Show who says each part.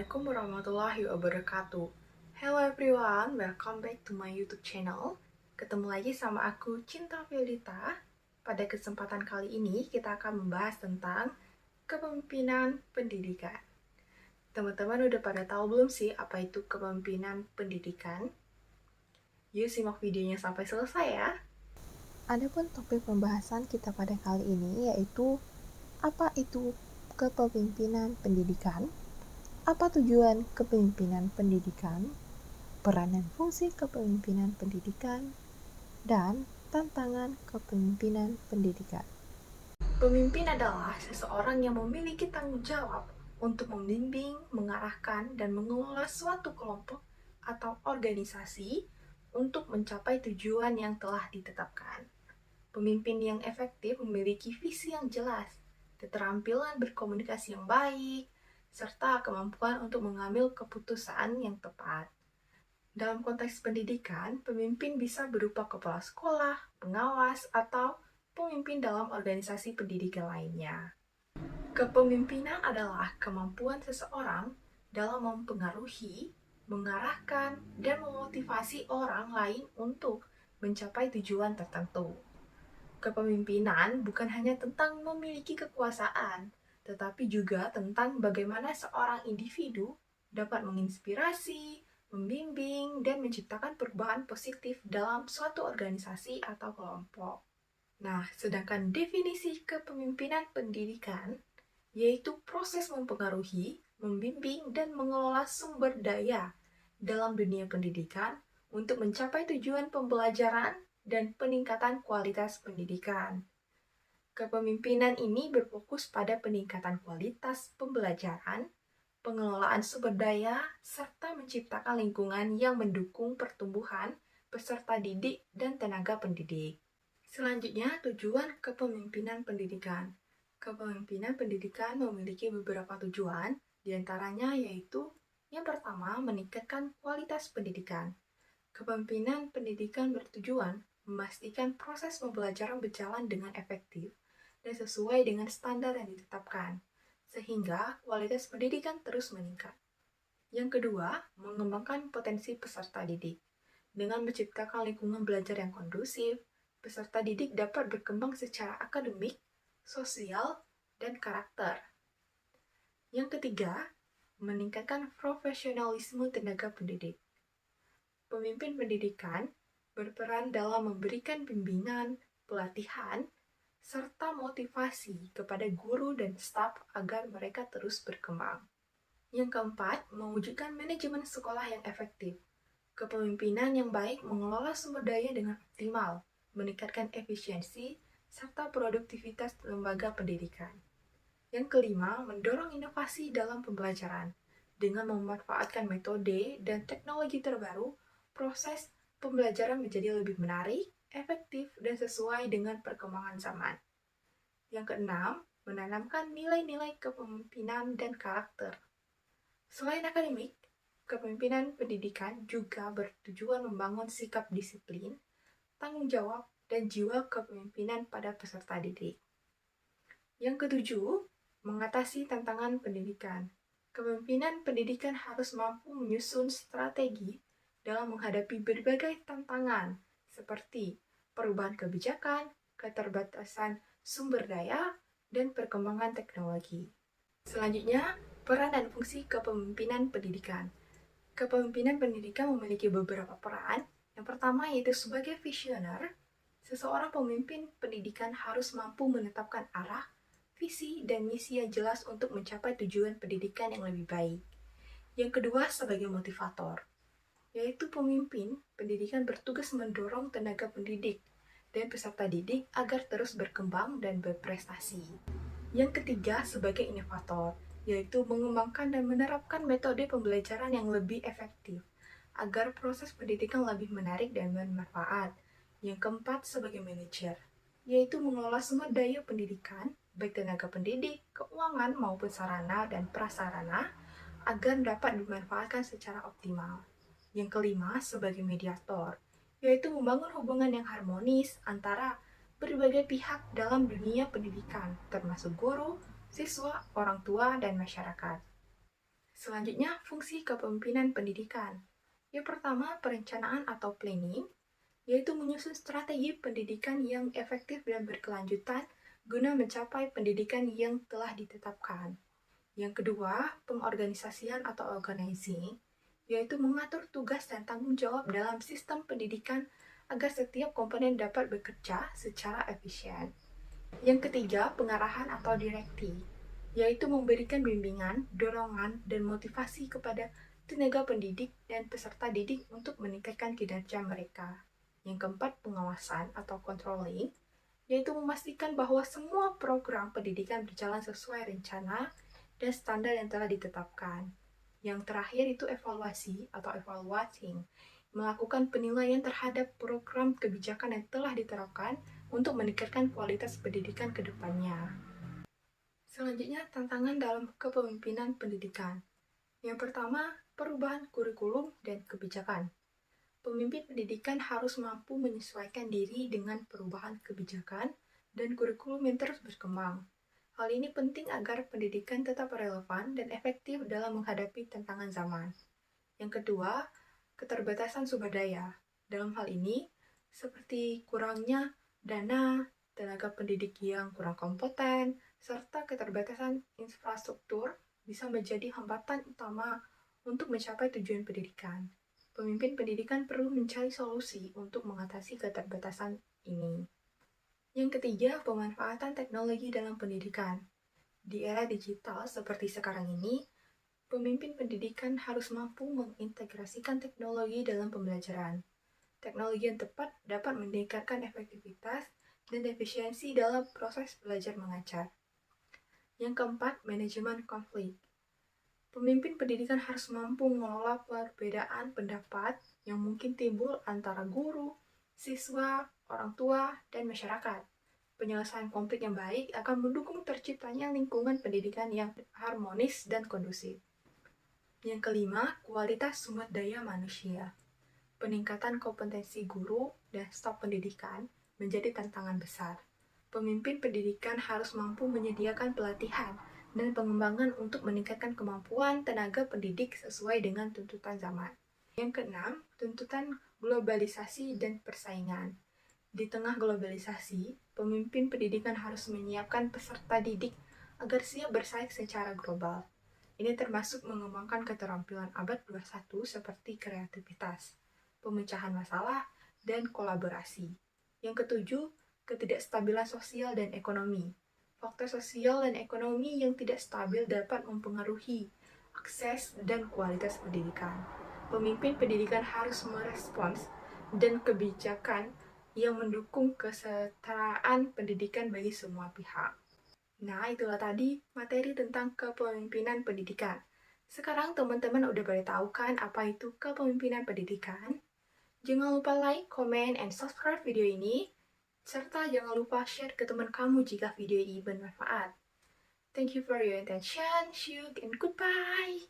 Speaker 1: Assalamualaikum warahmatullahi wabarakatuh. Hello everyone, welcome back to my YouTube channel. Ketemu lagi sama aku, Cinta Fielita. Pada kesempatan kali ini, kita akan membahas tentang kepemimpinan pendidikan. Teman-teman udah pada tahu belum sih apa itu kepemimpinan pendidikan? Yuk simak videonya sampai selesai ya.
Speaker 2: Adapun topik pembahasan kita pada kali ini yaitu apa itu kepemimpinan pendidikan, apa tujuan kepemimpinan pendidikan, peran dan fungsi kepemimpinan pendidikan, dan tantangan kepemimpinan pendidikan.
Speaker 1: Pemimpin adalah seseorang yang memiliki tanggung jawab untuk membimbing, mengarahkan, dan mengelola suatu kelompok atau organisasi untuk mencapai tujuan yang telah ditetapkan. Pemimpin yang efektif memiliki visi yang jelas, keterampilan berkomunikasi yang baik, serta kemampuan untuk mengambil keputusan yang tepat. Dalam konteks pendidikan, pemimpin bisa berupa kepala sekolah, pengawas, atau pemimpin dalam organisasi pendidikan lainnya. Kepemimpinan adalah kemampuan seseorang dalam mempengaruhi, mengarahkan, dan memotivasi orang lain untuk mencapai tujuan tertentu. Kepemimpinan bukan hanya tentang memiliki kekuasaan, tetapi juga tentang bagaimana seorang individu dapat menginspirasi, membimbing, dan menciptakan perubahan positif dalam suatu organisasi atau kelompok. Nah, sedangkan definisi kepemimpinan pendidikan yaitu proses mempengaruhi, membimbing, dan mengelola sumber daya dalam dunia pendidikan untuk mencapai tujuan pembelajaran dan peningkatan kualitas pendidikan. Kepemimpinan ini berfokus pada peningkatan kualitas pembelajaran, pengelolaan sumber daya, serta menciptakan lingkungan yang mendukung pertumbuhan peserta didik dan tenaga pendidik. Selanjutnya, tujuan kepemimpinan pendidikan. Kepemimpinan pendidikan memiliki beberapa tujuan, diantaranya yaitu yang pertama, meningkatkan kualitas pendidikan. Kepemimpinan pendidikan bertujuan memastikan proses pembelajaran berjalan dengan efektif dan sesuai dengan standar yang ditetapkan, sehingga kualitas pendidikan terus meningkat. Yang kedua, mengembangkan potensi peserta didik. Dengan menciptakan lingkungan belajar yang kondusif, peserta didik dapat berkembang secara akademik, sosial, dan karakter. Yang ketiga, meningkatkan profesionalisme tenaga pendidik. Pemimpin pendidikan berperan dalam memberikan bimbingan, pelatihan, serta motivasi kepada guru dan staf agar mereka terus berkembang. Yang keempat, mewujudkan manajemen sekolah yang efektif. Kepemimpinan yang baik mengelola sumber daya dengan optimal, meningkatkan efisiensi, serta produktivitas lembaga pendidikan. Yang kelima, mendorong inovasi dalam pembelajaran. Dengan memanfaatkan metode dan teknologi terbaru, proses pembelajaran menjadi lebih menarik, efektif, dan sesuai dengan perkembangan zaman. Yang keenam, menanamkan nilai-nilai kepemimpinan dan karakter. Selain akademik, kepemimpinan pendidikan juga bertujuan membangun sikap disiplin, tanggung jawab, dan jiwa kepemimpinan pada peserta didik. Yang ketujuh, mengatasi tantangan pendidikan. Kepemimpinan pendidikan harus mampu menyusun strategi dalam menghadapi berbagai tantangan seperti perubahan kebijakan, keterbatasan sumber daya, dan perkembangan teknologi. Selanjutnya, peran dan fungsi kepemimpinan pendidikan. Kepemimpinan pendidikan memiliki beberapa peran. Yang pertama yaitu sebagai visioner, seseorang pemimpin pendidikan harus mampu menetapkan arah, visi, dan misi yang jelas untuk mencapai tujuan pendidikan yang lebih baik. Yang kedua, sebagai motivator, yaitu pemimpin pendidikan bertugas mendorong tenaga pendidik dan peserta didik agar terus berkembang dan berprestasi. Yang ketiga, sebagai inovator, yaitu mengembangkan dan menerapkan metode pembelajaran yang lebih efektif agar proses pendidikan lebih menarik dan bermanfaat. Yang keempat, sebagai manajer, yaitu mengelola sumber daya pendidikan, baik tenaga pendidik, keuangan maupun sarana dan prasarana, agar dapat dimanfaatkan secara optimal. Yang kelima, sebagai mediator, yaitu membangun hubungan yang harmonis antara berbagai pihak dalam dunia pendidikan, termasuk guru, siswa, orang tua, dan masyarakat. Selanjutnya, fungsi kepemimpinan pendidikan. Yang pertama, perencanaan atau planning, yaitu menyusun strategi pendidikan yang efektif dan berkelanjutan guna mencapai pendidikan yang telah ditetapkan. Yang kedua, pengorganisasian atau organizing, yaitu mengatur tugas dan tanggung jawab dalam sistem pendidikan agar setiap komponen dapat bekerja secara efisien. Yang ketiga, pengarahan atau direkti, yaitu memberikan bimbingan, dorongan, dan motivasi kepada tenaga pendidik dan peserta didik untuk meningkatkan kinerja mereka. Yang keempat, pengawasan atau controlling, yaitu memastikan bahwa semua program pendidikan berjalan sesuai rencana dan standar yang telah ditetapkan. Yang terakhir itu evaluasi atau evaluating, melakukan penilaian terhadap program kebijakan yang telah diterapkan untuk meningkatkan kualitas pendidikan ke depannya. Selanjutnya, tantangan dalam kepemimpinan pendidikan. Yang pertama, perubahan kurikulum dan kebijakan. Pemimpin pendidikan harus mampu menyesuaikan diri dengan perubahan kebijakan dan kurikulum yang terus berkembang. Hal ini penting agar pendidikan tetap relevan dan efektif dalam menghadapi tantangan zaman. Yang kedua, keterbatasan sumber daya. Dalam hal ini, seperti kurangnya dana, tenaga pendidik yang kurang kompeten, serta keterbatasan infrastruktur bisa menjadi hambatan utama untuk mencapai tujuan pendidikan. Pemimpin pendidikan perlu mencari solusi untuk mengatasi keterbatasan ini. Yang ketiga, pemanfaatan teknologi dalam pendidikan. Di era digital seperti sekarang ini, pemimpin pendidikan harus mampu mengintegrasikan teknologi dalam pembelajaran. Teknologi yang tepat dapat meningkatkan efektivitas dan efisiensi dalam proses belajar mengajar. Yang keempat, manajemen konflik. Pemimpin pendidikan harus mampu mengelola perbedaan pendapat yang mungkin timbul antara guru, siswa, orang tua, dan masyarakat. Penyelesaian konflik yang baik akan mendukung terciptanya lingkungan pendidikan yang harmonis dan kondusif. Yang kelima, kualitas sumber daya manusia. Peningkatan kompetensi guru dan staf pendidikan menjadi tantangan besar. Pemimpin pendidikan harus mampu menyediakan pelatihan dan pengembangan untuk meningkatkan kemampuan tenaga pendidik sesuai dengan tuntutan zaman. Yang keenam, tuntutan globalisasi dan persaingan. Di tengah globalisasi, pemimpin pendidikan harus menyiapkan peserta didik agar siap bersaing secara global. Ini termasuk mengembangkan keterampilan abad 21 seperti kreativitas, pemecahan masalah, dan kolaborasi. Yang ketujuh, ketidakstabilan sosial dan ekonomi. Faktor sosial dan ekonomi yang tidak stabil dapat mempengaruhi akses dan kualitas pendidikan. Pemimpin pendidikan harus merespons dan kebijakan yang mendukung kesetaraan pendidikan bagi semua pihak. Nah, itulah tadi materi tentang kepemimpinan pendidikan. Sekarang teman-teman udah pada tahu kan apa itu kepemimpinan pendidikan? Jangan lupa like, comment, and subscribe video ini. Serta jangan lupa share ke teman kamu jika video ini bermanfaat. Thank you for your attention, see you and goodbye!